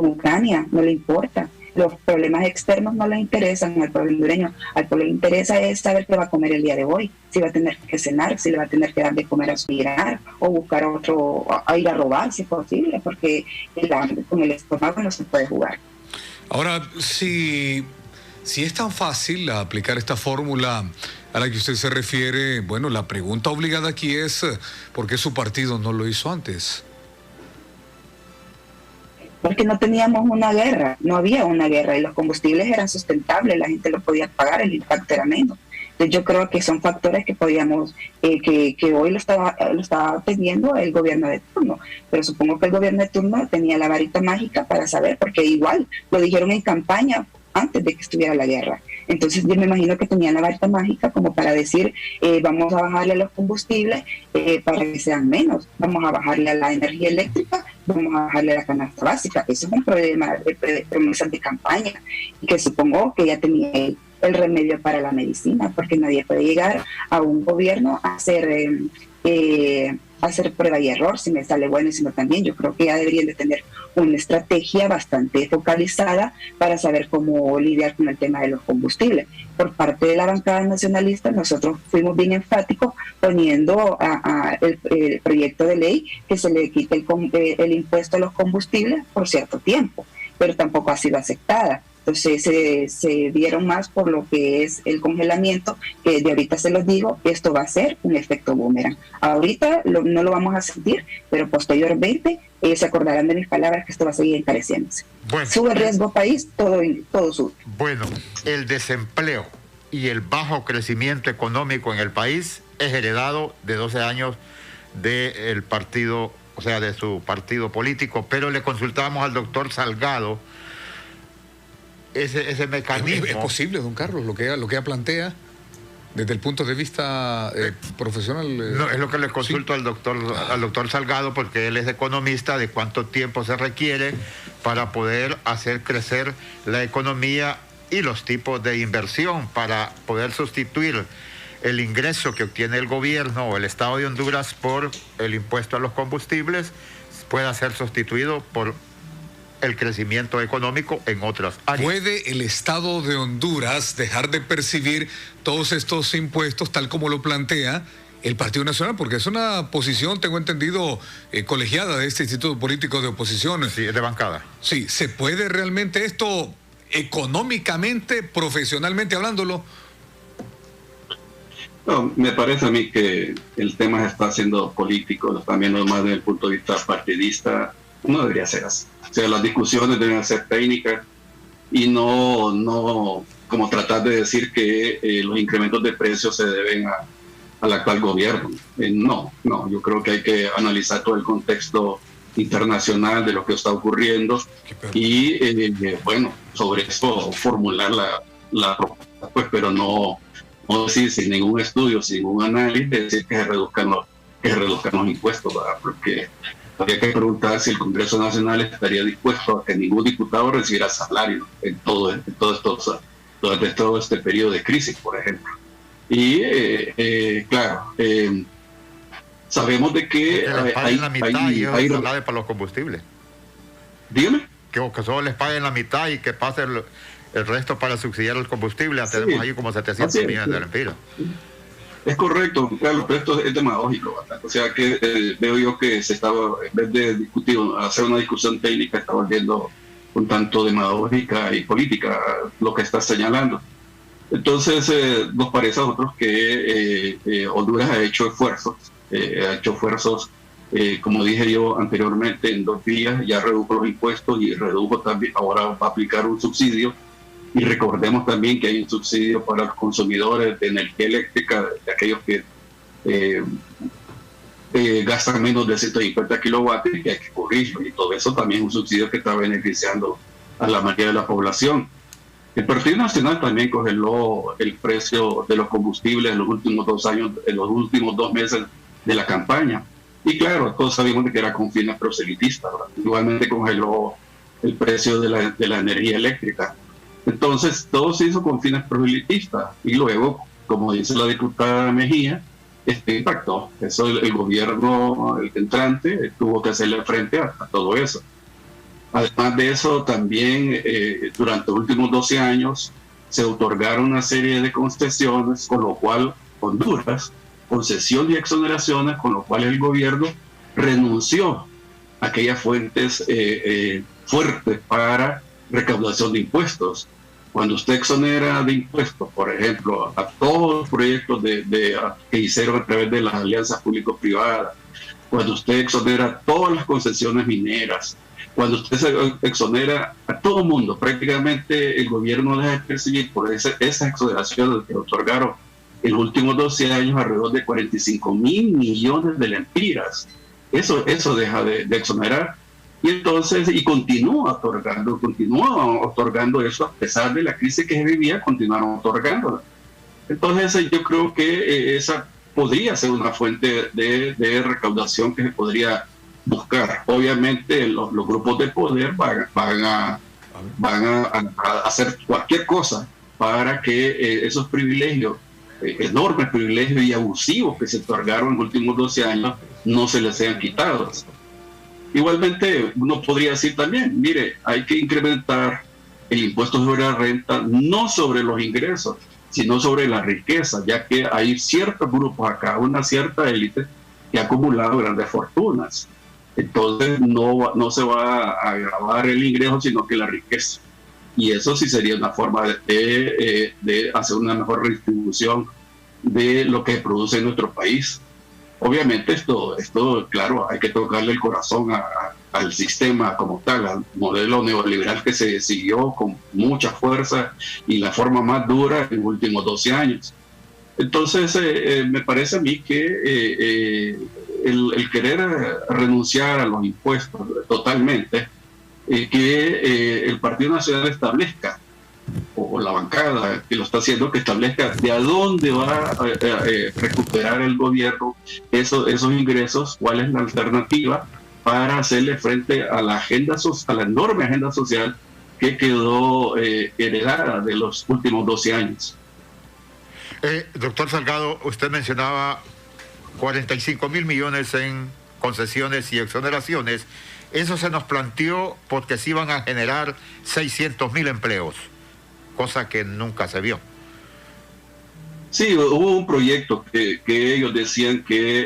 [SPEAKER 4] Ucrania, no le importa. Los problemas externos no le interesan al pueblo hondureño. Al pueblo le interesa es saber qué va a comer el día de hoy, si va a tener que cenar, si le va a tener que dar de comer a su mirar o buscar otro, a ir a robar si es posible, porque con el estómago no se puede jugar.
[SPEAKER 1] Ahora, si es tan fácil aplicar esta fórmula a la que usted se refiere, bueno, la pregunta obligada aquí es ¿por qué su partido no lo hizo antes?
[SPEAKER 4] Porque no teníamos una guerra, no había una guerra y los combustibles eran sustentables, la gente lo podía pagar, el impacto era menos. Entonces yo creo que son factores que podíamos, que hoy lo estaba teniendo el gobierno de turno, pero supongo que el gobierno de turno tenía la varita mágica para saber, porque igual lo dijeron en campaña antes de que estuviera la guerra. Entonces yo me imagino que tenían la varita mágica como para decir vamos a bajarle a los combustibles para que sean menos, vamos a bajarle a la energía eléctrica, vamos a bajarle a la canasta básica. Eso es un problema de promesas de campaña y que supongo que ya tenía el remedio para la medicina, porque nadie puede llegar a un gobierno a hacer prueba y error, si me sale bueno y si no también. Yo creo que ya deberían de tener una estrategia bastante focalizada para saber cómo lidiar con el tema de los combustibles. Por parte de la bancada nacionalista, nosotros fuimos bien enfáticos poniendo el proyecto de ley que se le quite el impuesto a los combustibles por cierto tiempo, pero tampoco ha sido aceptada. Entonces se dieron más por lo que es el congelamiento, que de ahorita se los digo, esto va a ser un efecto boomerang. Ahorita no lo vamos a sentir, pero posteriormente se acordarán de mis palabras que esto va a seguir encareciéndose.
[SPEAKER 2] Bueno,
[SPEAKER 4] sube el riesgo país, todo sube.
[SPEAKER 2] Bueno, el desempleo y el bajo crecimiento económico en el país es heredado de 12 años del partido, o sea, de su partido político, pero le consultamos al doctor Salgado ese mecanismo.
[SPEAKER 1] ¿Es posible, don Carlos, lo que ella plantea desde el punto de vista profesional?
[SPEAKER 2] No, es lo que le consulto, sí, al doctor Salgado, porque él es economista, de cuánto tiempo se requiere para poder hacer crecer la economía y los tipos de inversión para poder sustituir el ingreso que obtiene el gobierno o el Estado de Honduras por el impuesto a los combustibles, pueda ser sustituido por el crecimiento económico en otras áreas.
[SPEAKER 1] ¿Puede el Estado de Honduras dejar de percibir todos estos impuestos tal como lo plantea el Partido Nacional? Porque es una posición, tengo entendido, colegiada de este Instituto Político de Oposición.
[SPEAKER 2] Sí, es de bancada.
[SPEAKER 1] Sí, ¿se puede realmente esto económicamente, profesionalmente hablándolo?
[SPEAKER 3] No, me parece a mí que el tema se está haciendo político, también no más desde el punto de vista partidista. No debería ser así. O sea, las discusiones deben ser técnicas y no como tratar de decir que los incrementos de precios se deben al actual gobierno. No, yo creo que hay que analizar todo el contexto internacional de lo que está ocurriendo y, bueno, sobre eso formular la propuesta, pues, pero no no decir sin ningún estudio, sin ningún análisis, decir que se reduzcan los impuestos, ¿verdad? Porque habría que preguntar si el Congreso Nacional estaría dispuesto a que ningún diputado recibiera salario en todo este periodo de crisis, por ejemplo. Y claro, sabemos de que
[SPEAKER 2] les paguen la mitad y eso se para los combustibles.
[SPEAKER 3] Dígame.
[SPEAKER 2] Que solo les paguen la mitad y que pase el resto para subsidiar el combustible. Tenemos ahí como 700 millones de lempiras.
[SPEAKER 3] Es correcto, Carlos, pero esto es demagógico bastante. O sea que veo yo que se estaba, en vez de discutir, hacer una discusión técnica, está volviendo un tanto demagógica y política lo que está señalando. Entonces, nos parece a nosotros que Honduras ha hecho esfuerzos, como dije yo anteriormente, en 2 días ya redujo los impuestos y redujo también, ahora va a aplicar un subsidio. Y recordemos también que hay un subsidio para los consumidores de energía eléctrica, de aquellos que gastan menos de 150 kilowatts y que hay que cubrirlo. Y todo eso también es un subsidio que está beneficiando a la mayoría de la población. El Partido Nacional también congeló el precio de los combustibles en los últimos 2 años, en los últimos 2 meses de la campaña. Y claro, todos sabíamos que era con fines proselitistas, ¿verdad? Igualmente congeló el precio de la energía eléctrica. Entonces, todo se hizo con fines proselitistas. Y luego, como dice la diputada Mejía, impactó. Eso el gobierno el entrante tuvo que hacerle frente a todo eso. Además de eso, también durante los últimos 12 años se otorgaron una serie de concesiones, con lo cual Honduras, concesiones y exoneraciones, con lo cual el gobierno renunció a aquellas fuentes fuertes para recaudación de impuestos. Cuando usted exonera de impuestos, por ejemplo, a todos los proyectos que hicieron a través de las alianzas público-privadas, cuando usted exonera todas las concesiones mineras, cuando usted se exonera a todo el mundo, prácticamente el gobierno deja de percibir por esas exoneraciones que otorgaron en los últimos 12 años alrededor de 45,000 millones de lempiras. Eso deja de exonerar. Y entonces, continúa otorgando eso, a pesar de la crisis que se vivía, continuaron otorgándola. Entonces, yo creo que esa podría ser una fuente de recaudación que se podría buscar. Obviamente, los grupos de poder van a hacer cualquier cosa para que esos privilegios, enormes privilegios y abusivos que se otorgaron en los últimos 12 años, no se les sean quitados. Igualmente, uno podría decir también, mire, hay que incrementar el impuesto sobre la renta, no sobre los ingresos, sino sobre la riqueza, ya que hay ciertos grupos acá, una cierta élite que ha acumulado grandes fortunas. Entonces, no se va a agravar el ingreso, sino que la riqueza. Y eso sí sería una forma de hacer una mejor redistribución de lo que produce en nuestro país. Obviamente esto, claro, hay que tocarle el corazón al sistema como tal, al modelo neoliberal que se siguió con mucha fuerza y la forma más dura en los últimos 12 años. Entonces, me parece a mí que el querer renunciar a los impuestos totalmente, que el Partido Nacional establezca, o la bancada que lo está haciendo, que establezca de a dónde va a recuperar el gobierno esos ingresos, cuál es la alternativa para hacerle frente a la enorme agenda social que quedó heredada de los últimos 12 años.
[SPEAKER 2] Doctor Salgado, usted mencionaba 45,000 millones en concesiones y exoneraciones. Eso se nos planteó porque se iban a generar 600,000 empleos, cosa que nunca se vio.
[SPEAKER 3] Sí, hubo un proyecto que ellos decían que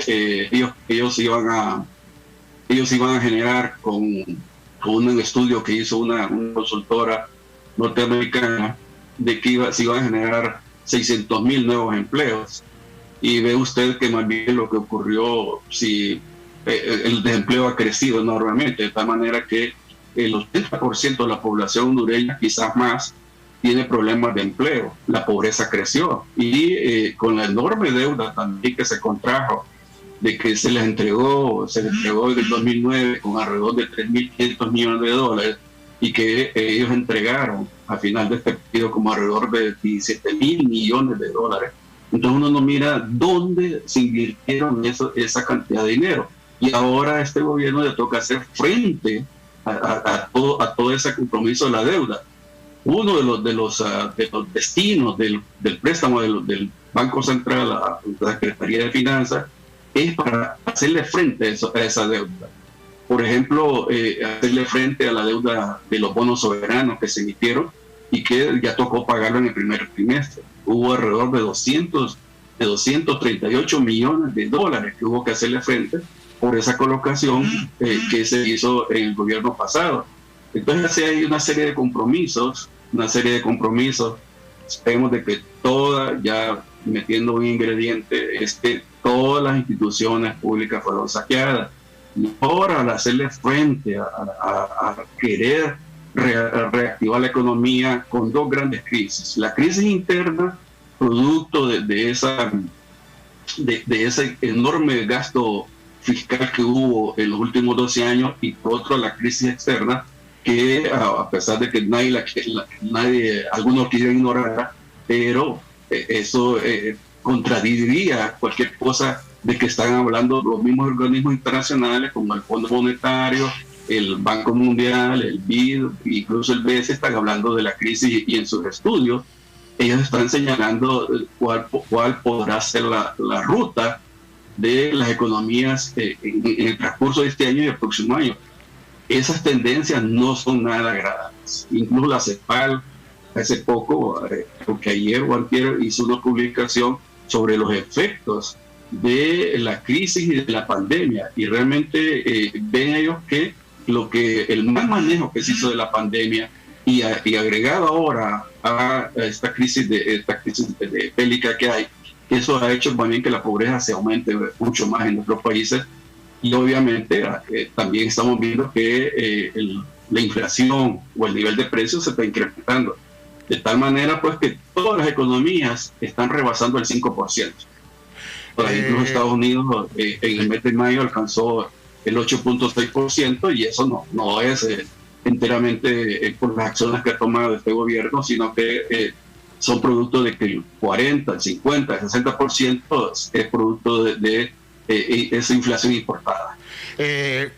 [SPEAKER 3] ellos iban a generar con un estudio que hizo una consultora norteamericana, de que se iban a generar 600,000 nuevos empleos. Y ve usted que más bien lo que ocurrió, si el desempleo ha crecido enormemente, de tal manera que el 80% de la población hondureña, quizás más, tiene problemas de empleo. La pobreza creció y con la enorme deuda también que se contrajo, de que se les entregó en el 2009 con alrededor de 3.500 millones de dólares y que ellos entregaron a final de este periodo como alrededor de 17,000 millones de dólares. Entonces uno no mira dónde se invirtieron esa cantidad de dinero. Y ahora a este gobierno le toca hacer frente a todo ese compromiso de la deuda. Uno de los destinos del préstamo del Banco Central a la Secretaría de Finanzas es para hacerle frente a esa deuda. Por ejemplo, hacerle frente a la deuda de los bonos soberanos que se emitieron y que ya tocó pagarlo en el primer trimestre. Hubo alrededor de 238 millones de dólares que hubo que hacerle frente por esa colocación que se hizo en el gobierno pasado. Entonces hay una serie de compromisos, Esperemos de que ya metiendo un ingrediente, es que todas las instituciones públicas fueron saqueadas. Y ahora al hacerle frente a querer reactivar la economía con dos grandes crisis. La crisis interna, producto de ese enorme gasto fiscal que hubo en los últimos 12 años, y por otro la crisis externa, que a pesar de que algunos quieren ignorar, pero eso contradiría cualquier cosa de que están hablando los mismos organismos internacionales como el Fondo Monetario, el Banco Mundial, el BID, incluso el BES están hablando de la crisis, y en sus estudios ellos están señalando cuál podrá ser la ruta de las economías en el transcurso de este año y el próximo año. Esas tendencias no son nada agradables. Incluso la CEPAL hace poco, creo que ayer o antier, hizo una publicación sobre los efectos de la crisis y de la pandemia, y realmente ven ellos que el mal manejo que se hizo de la pandemia y agregado ahora a esta crisis bélica que hay, eso ha hecho también que la pobreza se aumente mucho más en nuestros países. Y obviamente también estamos viendo que la inflación o el nivel de precios se está incrementando, de tal manera pues que todas las economías están rebasando el 5%. Incluso Estados Unidos en el mes de mayo alcanzó el 8.6%, y eso no es enteramente por las acciones que ha tomado este gobierno, sino que son producto de que el 40, el 50, el 60% es producto de esa inflación importada.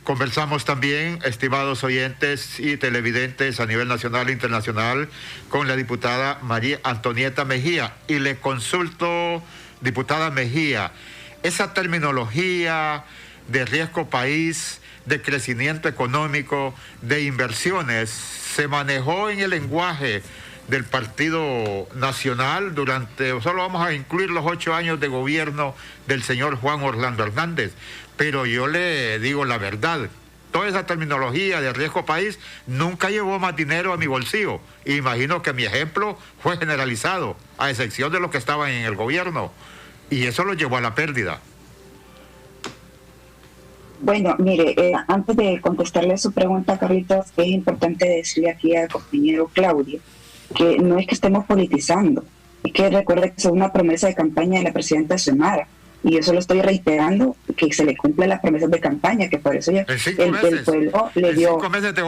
[SPEAKER 2] Conversamos también, estimados oyentes y televidentes a nivel nacional e internacional, con la diputada María Antonieta Mejía, y le consulto, diputada Mejía, esa terminología de riesgo país, de crecimiento económico, de inversiones, se manejó en el lenguaje del Partido Nacional solo vamos a incluir los 8 años de gobierno del señor Juan Orlando Hernández, pero yo le digo la verdad, toda esa terminología de riesgo país nunca llevó más dinero a mi bolsillo. Imagino que mi ejemplo fue generalizado, a excepción de los que estaban en el gobierno, y eso lo llevó a la pérdida.
[SPEAKER 4] Bueno, mire, antes de contestarle su pregunta, Carlitos, es importante decirle aquí al compañero Claudio que no es que estemos politizando, es que recuerde que es una promesa de campaña de la presidenta Xiomara, y eso lo estoy reiterando, que se le cumplen las promesas de campaña, que por eso ya el pueblo le dio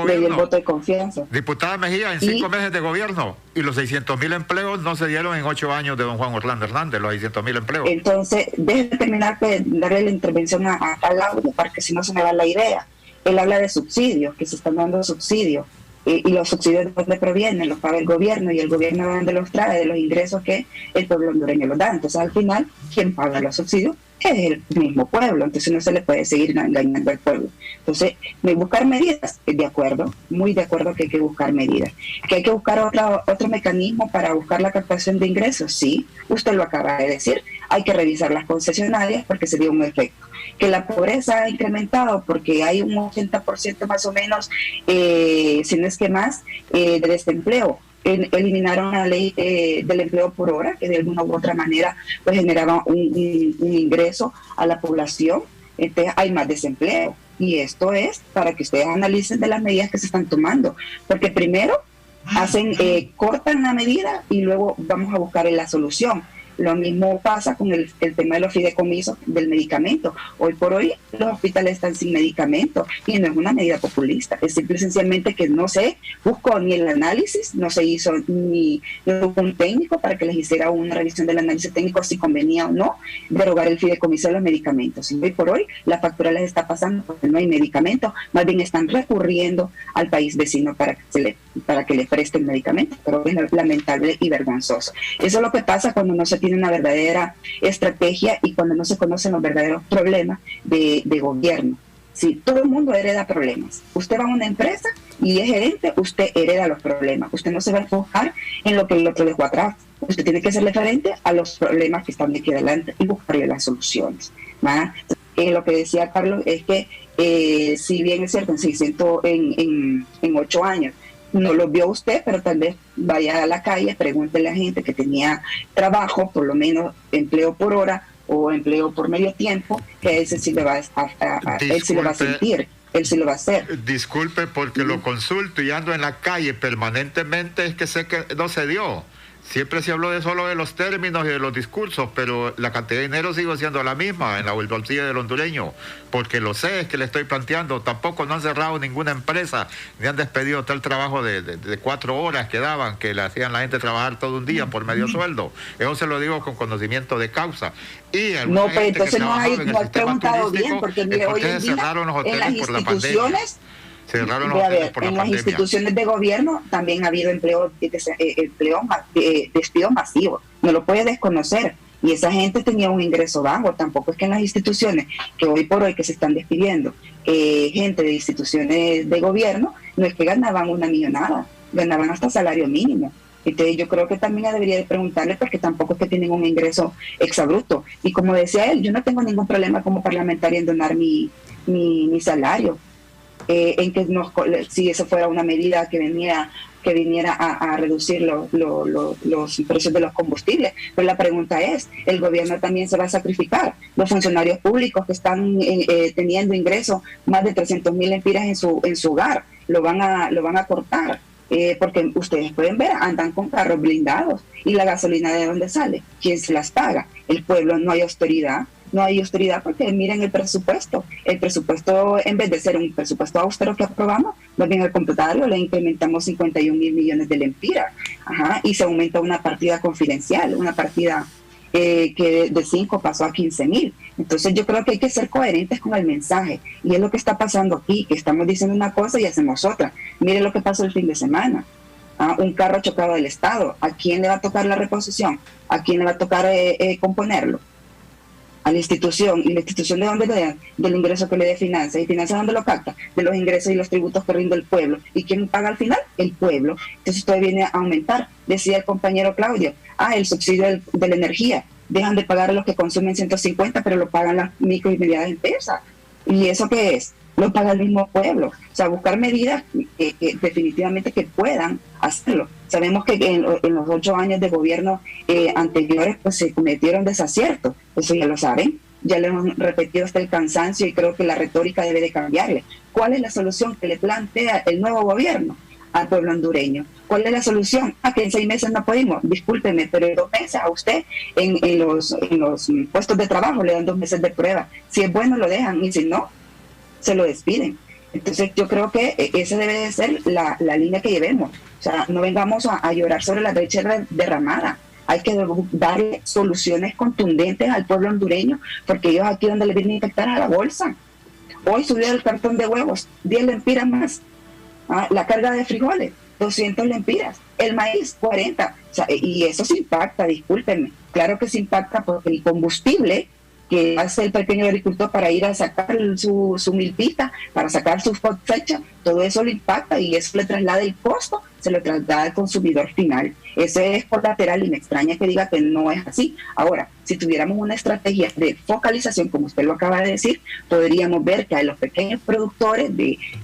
[SPEAKER 4] el voto de confianza.
[SPEAKER 2] Diputada Mejía, en 5 meses de gobierno, y los 600,000 empleos no se dieron en 8 años de don Juan Orlando Hernández, los 600,000 empleos.
[SPEAKER 4] Entonces, déjeme terminar de darle la intervención a Claudio, para que si no se me va la idea. Él habla de subsidios, que se están dando subsidios. Y los subsidios de dónde provienen, los paga el gobierno, y el gobierno de dónde los trae, de los ingresos que el pueblo hondureño los da. Entonces al final quien paga los subsidios es el mismo pueblo, entonces no se le puede seguir engañando al pueblo. Entonces, buscar medidas, de acuerdo, muy de acuerdo que hay que buscar medidas. Que hay que buscar otro mecanismo para buscar la captación de ingresos, sí, usted lo acaba de decir, hay que revisar las concesionarias porque se dio un efecto. Que la pobreza ha incrementado porque hay un 80% más o menos, si no es que más, de desempleo. Eliminaron la ley del empleo por hora, que de alguna u otra manera pues generaba un ingreso a la población. Entonces hay más desempleo, y esto es para que ustedes analicen de las medidas que se están tomando, porque primero cortan la medida y luego vamos a buscar la solución. Lo mismo pasa con el tema de los fideicomisos del medicamento. Hoy por hoy los hospitales están sin medicamentos y no es una medida populista, es simple y sencillamente que no se buscó ni el análisis, no se hizo ni un técnico para que les hiciera una revisión del análisis técnico si convenía o no derogar el fideicomiso de los medicamentos. Y hoy por hoy la factura les está pasando porque no hay medicamentos, más bien están recurriendo al país vecino para que le presten medicamentos, pero es lamentable y vergonzoso. Eso es lo que pasa cuando no se tiene una verdadera estrategia y cuando no se conocen los verdaderos problemas de gobierno. Si todo el mundo hereda problemas, usted va a una empresa y es gerente, usted hereda los problemas, usted no se va a enfocar en lo que el otro dejó atrás, usted tiene que ser referente a los problemas que están de aquí adelante y buscarle las soluciones. Lo que decía Carlos es que si bien es cierto, en 8 años no lo vio usted, pero tal vez vaya a la calle, pregúntele a la gente que tenía trabajo, por lo menos empleo por hora o empleo por medio tiempo, que ese sí le va él sí lo va a sentir, él sí lo va a hacer.
[SPEAKER 2] Disculpe porque lo consulto y ando en la calle permanentemente, es que sé que no se dio. Siempre se habló solo de los términos y de los discursos, pero la cantidad de dinero sigue siendo la misma en el bolsillo del hondureño, porque lo sé, es que le estoy planteando, tampoco no han cerrado ninguna empresa, ni han despedido todo el trabajo de 4 horas que daban, que le hacían la gente trabajar todo un día por medio sueldo. Eso se lo digo con conocimiento de causa. Y
[SPEAKER 4] no, pero entonces no has preguntado bien, porque mire, hoy en día
[SPEAKER 2] cerraron los hoteles
[SPEAKER 4] en las
[SPEAKER 2] por la pandemia.
[SPEAKER 4] En las instituciones de gobierno también ha habido despido masivo, no lo puede desconocer, y esa gente tenía un ingreso bajo. Tampoco es que en las instituciones que hoy por hoy que se están despidiendo gente de instituciones de gobierno, no es que ganaban una millonada, ganaban hasta salario mínimo. Entonces yo creo que también debería de preguntarle, porque tampoco es que tienen un ingreso exabrupto, y como decía él, yo no tengo ningún problema como parlamentaria en donar mi salario. En que si eso fuera una medida que viniera a reducir los precios de los combustibles. Pero la pregunta es, ¿el gobierno también se va a sacrificar? Los funcionarios públicos que están teniendo ingresos más de 300,000 lempiras en su hogar, lo van a cortar. Porque ustedes pueden ver, andan con carros blindados, y la gasolina, ¿de dónde sale? ¿Quién se las paga? El pueblo. No hay austeridad. No hay austeridad porque miren el presupuesto. El presupuesto, en vez de ser un presupuesto austero que aprobamos, más bien al contrario, le incrementamos 51,000 millones de lempiras. Y se aumenta una partida confidencial, una partida que de 5 pasó a 15,000. Entonces yo creo que hay que ser coherentes con el mensaje, y es lo que está pasando aquí, que estamos diciendo una cosa y hacemos otra. Miren lo que pasó el fin de semana. Un carro chocado del Estado. ¿A quién le va a tocar la reposición? ¿A quién le va a tocar componerlo? A la institución. ¿Y la institución de dónde le dan? Del ingreso que le dé Finanzas. ¿Y Finanzas dónde lo capta? De los ingresos y los tributos que rinde el pueblo. ¿Y quién paga al final? El pueblo. Entonces esto viene a aumentar. Decía el compañero Claudio, el subsidio de la energía. Dejan de pagar a los que consumen 150, pero lo pagan las micro y medianas empresas. ¿Y eso qué es? Lo paga el mismo pueblo. O sea, buscar medidas que definitivamente que puedan hacerlo. Sabemos que en los 8 años de gobierno anteriores pues se cometieron desaciertos. Eso ya lo saben. Ya lo hemos repetido hasta el cansancio, y creo que la retórica debe de cambiarle. ¿Cuál es la solución que le plantea el nuevo gobierno al pueblo hondureño? ¿Cuál es la solución? Que en 6 meses no pudimos. Discúlpeme, pero en 2 meses a usted en los puestos de trabajo le dan 2 meses de prueba. Si es bueno lo dejan, y si no, se lo despiden. Entonces yo creo que esa debe de ser la línea que llevemos. O sea, no vengamos a llorar sobre la leche derramada. Hay que darle soluciones contundentes al pueblo hondureño, porque ellos aquí donde le vienen a infectar a la bolsa. Hoy subió el cartón de huevos, 10 lempiras más. La carga de frijoles, 200 lempiras. El maíz, 40. O sea, y eso se impacta, discúlpenme. Claro que se impacta porque el combustible que hace el pequeño agricultor para ir a sacar su milpita, para sacar su cosecha, todo eso lo impacta, y eso le traslada el costo, se lo traslada al consumidor final. Eso es colateral, y me extraña que diga que no es así. Ahora, si tuviéramos una estrategia de focalización, como usted lo acaba de decir, podríamos ver que a los pequeños productores,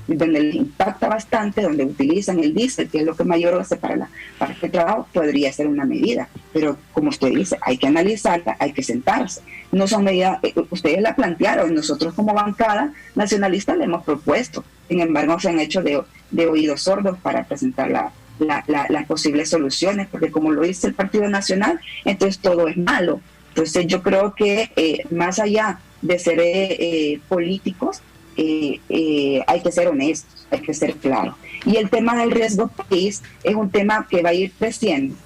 [SPEAKER 4] donde les impacta bastante, donde utilizan el diésel, que es lo que mayor hace para este trabajo, podría ser una medida. Pero como usted dice, hay que analizarla, hay que sentarse. No son medidas, ustedes la plantearon, nosotros como bancada nacionalista le hemos propuesto. Sin embargo, se han hecho de oídos sordos para presentar las posibles soluciones, porque como lo dice el Partido Nacional, entonces todo es malo. Entonces yo creo que más allá de ser políticos, hay que ser honestos, hay que ser claros. Y el tema del riesgo país es un tema que va a ir creciendo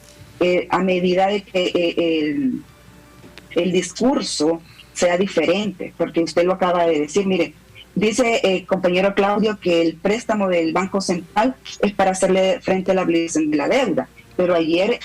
[SPEAKER 4] a medida de que el discurso sea diferente, porque usted lo acaba de decir. Mire, dice el compañero Claudio que el préstamo del Banco Central es para hacerle frente a la obligación de la deuda, pero ayer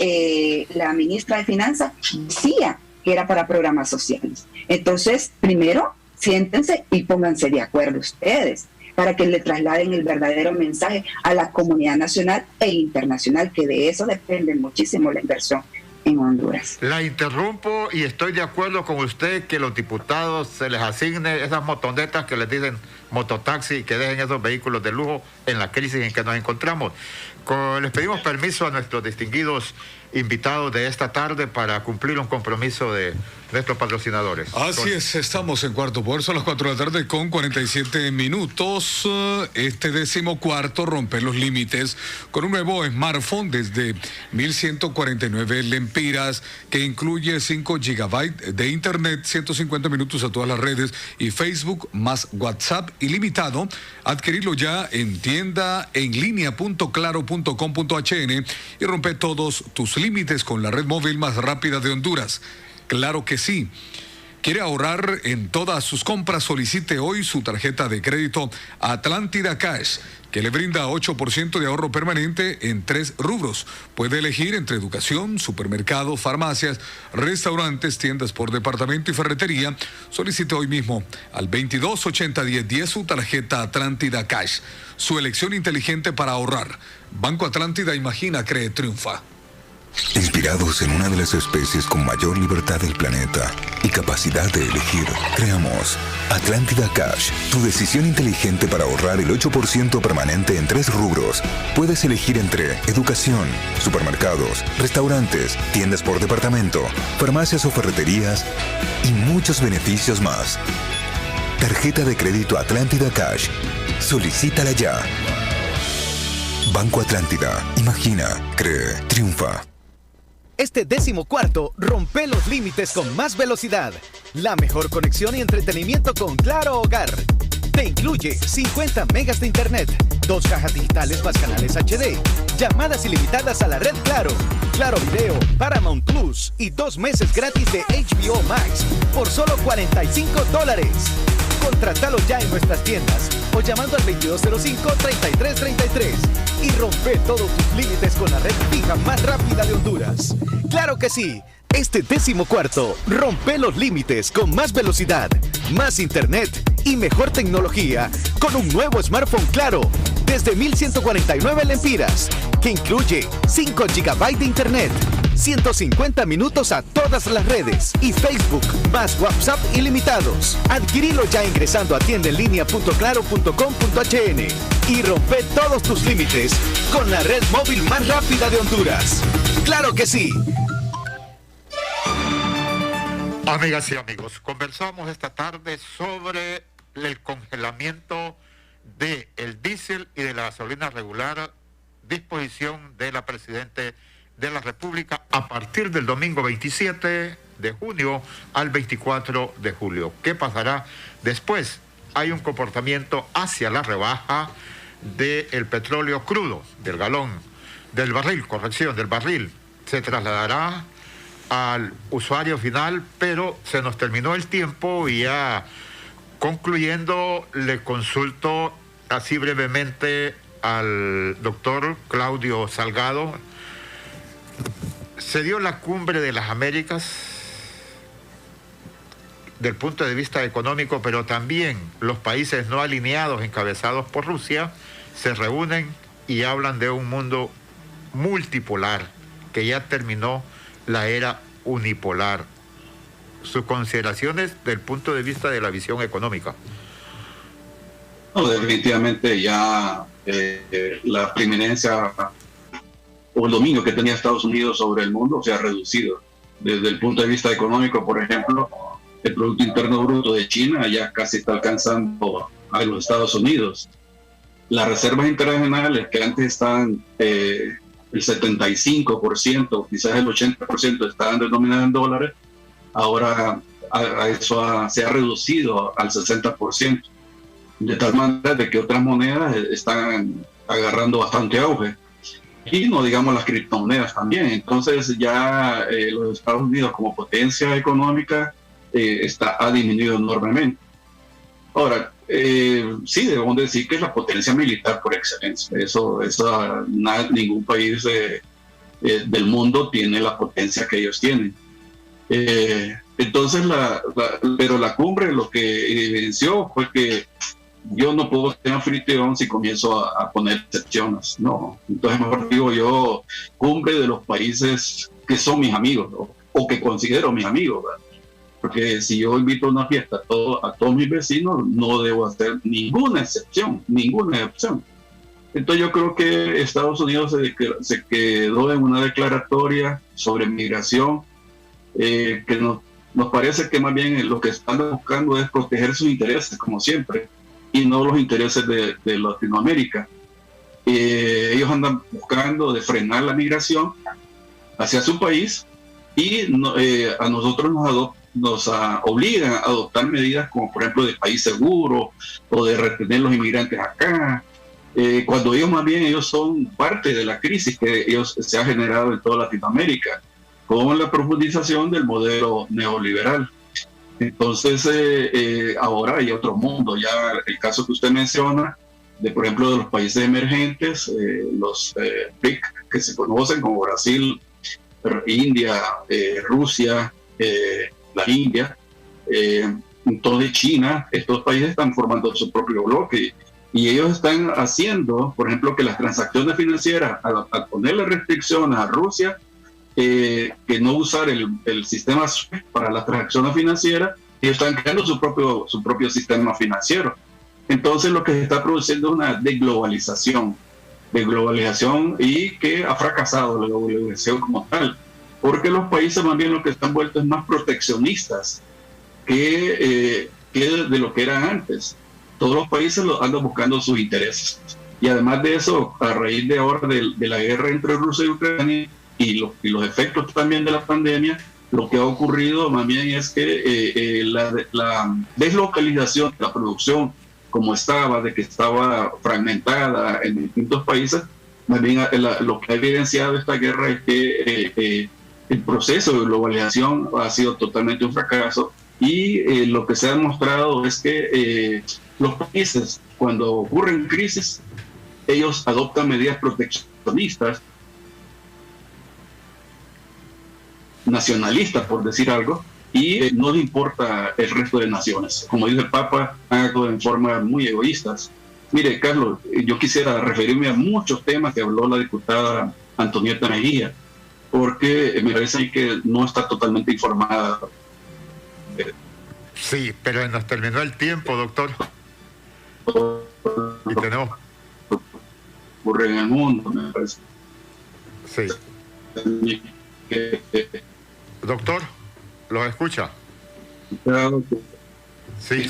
[SPEAKER 4] la ministra de Finanzas decía que era para programas sociales. Entonces, primero, siéntense y pónganse de acuerdo ustedes para que le trasladen el verdadero mensaje a la comunidad nacional e internacional, que de eso depende muchísimo la inversión en Honduras.
[SPEAKER 2] La interrumpo y estoy de acuerdo con usted que los diputados se les asigne esas motonetas que les dicen mototaxi y que dejen esos vehículos de lujo en la crisis en que nos encontramos. Les pedimos permiso a nuestros distinguidos invitados de esta tarde para cumplir un compromiso de nuestros patrocinadores.
[SPEAKER 1] Así es, estamos en Cuarto Poder, son las 4 de la tarde con 47 minutos. Este 14º rompe los límites con un nuevo smartphone desde 1.149 lempiras que incluye 5 gigabytes de internet, 150 minutos a todas las redes y Facebook más WhatsApp ilimitado. Adquirirlo ya en tienda en línea.claro.com.hn y rompe todos tus límites con la red móvil más rápida de Honduras. Claro que sí. ¿Quiere ahorrar en todas sus compras? Solicite hoy su tarjeta de crédito Atlántida Cash, que le brinda 8% de ahorro permanente en 3 rubros. Puede elegir entre educación, supermercados, farmacias, restaurantes, tiendas por departamento y ferretería. Solicite hoy mismo al 22801010 su tarjeta Atlántida Cash. Su elección inteligente para ahorrar. Banco Atlántida, imagina, cree, triunfa.
[SPEAKER 5] Inspirados en una de las especies con mayor libertad del planeta y capacidad de elegir, creamos Atlántida Cash, tu decisión inteligente para ahorrar el 8% permanente en 3 rubros. Puedes elegir entre educación, supermercados, restaurantes, tiendas por departamento, farmacias o ferreterías y muchos beneficios más. Tarjeta de crédito Atlántida Cash. Solicítala ya. Banco Atlántida. Imagina, cree, triunfa.
[SPEAKER 7] Este 14º rompe los límites con más velocidad. La mejor conexión y entretenimiento con Claro Hogar. Te incluye 50 megas de internet, 2 cajas digitales más canales HD, llamadas ilimitadas a la red Claro, Claro Video, Paramount Plus y 2 meses gratis de HBO Max por solo $45. Contrátalo ya en nuestras tiendas o llamando al 2205-3333 y rompe todos tus límites con la red fija más rápida de Honduras. ¡Claro que sí! Este 14º rompe los límites con más velocidad, más internet y mejor tecnología con un nuevo smartphone Claro desde 1.149 lempiras que incluye 5 GB de internet, 150 minutos a todas las redes y Facebook más WhatsApp ilimitados. Adquirilo ya ingresando a tiendaenlinea.claro.com.hn y rompe todos tus límites con la red móvil más rápida de Honduras. ¡Claro que sí!
[SPEAKER 2] Amigas y amigos, conversamos esta tarde sobre el congelamiento del diésel y de la gasolina regular, disposición de la Presidenta de la República a partir del domingo 27 de junio al 24 de julio. ¿Qué pasará después? Hay un comportamiento hacia la rebaja del petróleo crudo, del barril, se trasladará al usuario final, pero se nos terminó el tiempo y ya concluyendo le consulto así brevemente al doctor Claudio Salgado. Se dio la cumbre de las Américas del punto de vista económico, pero también los países no alineados encabezados por Rusia se reúnen y hablan de un mundo multipolar que ya terminó la era unipolar. Sus consideraciones del punto de vista de la visión económica.
[SPEAKER 3] No, definitivamente ya la preeminencia o el dominio que tenía Estados Unidos sobre el mundo se ha reducido. Desde el punto de vista económico, por ejemplo, el Producto Interno Bruto de China ya casi está alcanzando a los Estados Unidos. Las reservas internacionales que antes estaban el 75%, quizás el 80% estaban denominadas en dólares, ahora se ha reducido al 60%, de tal manera de que otras monedas están agarrando bastante auge. Y no digamos las criptomonedas también. Entonces ya los Estados Unidos como potencia económica ha disminuido enormemente. Ahora, sí, debemos decir que es la potencia militar por excelencia. Ningún país del mundo tiene la potencia que ellos tienen. Entonces, pero la cumbre lo que evidenció fue que yo no puedo ser anfitrión si comienzo a poner excepciones, no. Entonces mejor digo yo, cumbre de los países que son mis amigos, o que considero mis amigos, ¿verdad? Porque si yo invito a una fiesta a todos mis vecinos, no debo hacer ninguna excepción. Entonces yo creo que Estados Unidos se quedó en una declaratoria sobre migración que nos parece que más bien lo que están buscando es proteger sus intereses, como siempre, y no los intereses de Latinoamérica. Ellos andan buscando de frenar la migración hacia su país y a nosotros nos obligan a adoptar medidas como por ejemplo de país seguro o de retener los inmigrantes acá, cuando ellos son parte de la crisis que se ha generado en toda Latinoamérica con la profundización del modelo neoliberal. Entonces ahora hay otro mundo, ya el caso que usted menciona, por ejemplo de los países emergentes, los BRIC que se conocen como Brasil, India, Rusia, la India, entonces China, estos países están formando su propio bloque y ellos están haciendo, por ejemplo, que las transacciones financieras, al ponerle restricciones a Rusia, que no usar el sistema SWIFT para las transacciones financieras, ellos están creando su propio sistema financiero. Entonces lo que se está produciendo es una desglobalización y que ha fracasado la globalización como tal, porque los países más bien lo que están vueltos es más proteccionistas que de lo que eran antes. Todos los países andan buscando sus intereses. Y además de eso, a raíz de ahora de la guerra entre Rusia y Ucrania y los efectos también de la pandemia, lo que ha ocurrido más bien es que la deslocalización de la producción de que estaba fragmentada en distintos países, más bien lo que ha evidenciado esta guerra es que el proceso de globalización ha sido totalmente un fracaso y lo que se ha demostrado es que los países, cuando ocurren crisis, ellos adoptan medidas proteccionistas, nacionalistas, por decir algo, y no le importa el resto de naciones. Como dice el Papa, han actuado en forma muy egoístas. Mire, Carlos, yo quisiera referirme a muchos temas que habló la diputada Antonieta Mejía, porque me parece que no está totalmente informada.
[SPEAKER 2] Sí, pero nos terminó el tiempo, doctor. Y tenemos...
[SPEAKER 3] ocurre en el mundo, me parece.
[SPEAKER 2] Sí. Doctor, ¿los escucha? Sí,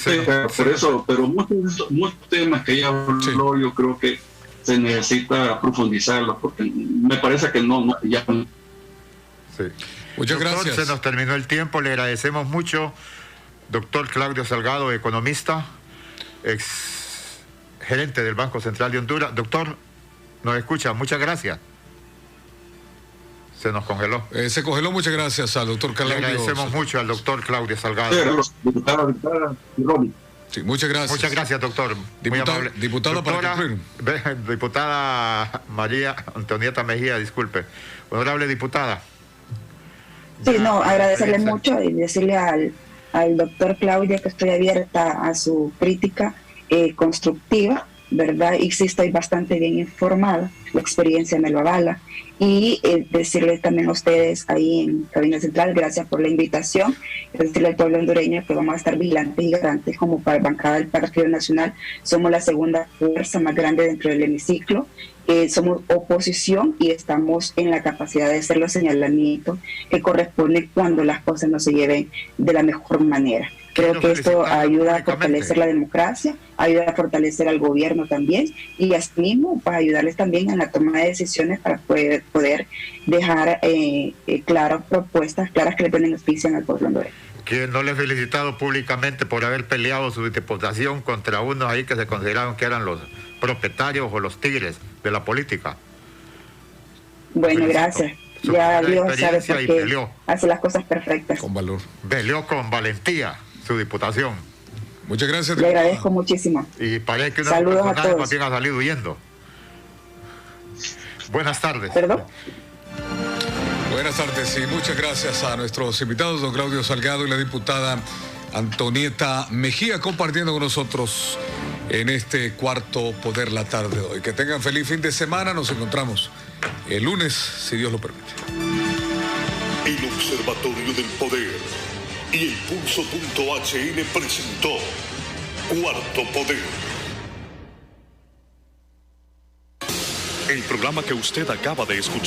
[SPEAKER 3] por eso, pero muchos temas que ella habló, yo creo que se necesita profundizarlos, porque me parece que ya...
[SPEAKER 2] Sí.
[SPEAKER 1] Muchas gracias.
[SPEAKER 2] Se nos terminó el tiempo, le agradecemos mucho. Doctor Claudio Salgado, economista, ex gerente del Banco Central de Honduras. Doctor, ¿nos escucha? Muchas gracias. Se nos congeló.
[SPEAKER 1] Se congeló, muchas gracias al doctor Claudio.
[SPEAKER 2] Le agradecemos mucho al doctor Claudio Salgado.
[SPEAKER 1] Sí, muchas gracias.
[SPEAKER 2] Muchas gracias, doctor. Muy amable.
[SPEAKER 1] Diputada, para concluir.
[SPEAKER 2] Diputada María Antonieta Mejía, disculpe. Honorable diputada.
[SPEAKER 4] Sí, agradecerle mucho y decirle al doctor Claudio que estoy abierta a su crítica constructiva, ¿verdad? Y sí estoy bastante bien informada, la experiencia me lo avala. Y decirles también a ustedes ahí en Cabina Central, gracias por la invitación, decirle al pueblo hondureño que vamos a estar vigilantes y garantes como para bancada del Partido Nacional. Somos la segunda fuerza más grande dentro del hemiciclo, somos oposición y estamos en la capacidad de hacer los señalamientos que corresponden cuando las cosas no se lleven de la mejor manera. Creo que esto ayuda a fortalecer la democracia, ayuda a fortalecer al gobierno también y asimismo para ayudarles también en la toma de decisiones para poder poder dejar claras propuestas, claras que le beneficien al pueblo hondureño.
[SPEAKER 2] Que no le he felicitado públicamente por haber peleado su diputación contra unos ahí que se consideraron que eran los propietarios o los tigres de la política.
[SPEAKER 4] Bueno, gracias. Ya Dios sabe por qué hace las cosas perfectas.
[SPEAKER 1] Con valor.
[SPEAKER 2] Peleó con valentía su diputación.
[SPEAKER 1] Muchas gracias.
[SPEAKER 4] Le agradezco muchísimo.
[SPEAKER 2] Y parece que una
[SPEAKER 4] Saludos a todos.
[SPEAKER 2] más bien ha salido huyendo. Buenas tardes.
[SPEAKER 4] ¿Perdón?
[SPEAKER 1] Buenas tardes y muchas gracias a nuestros invitados, don Claudio Salgado y la diputada Antonieta Mejía, compartiendo con nosotros en este Cuarto Poder la tarde de hoy. Que tengan feliz fin de semana. Nos encontramos el lunes, si Dios lo permite.
[SPEAKER 8] El Observatorio del Poder y el Pulso.hn presentó Cuarto Poder. El programa que usted acaba de escuchar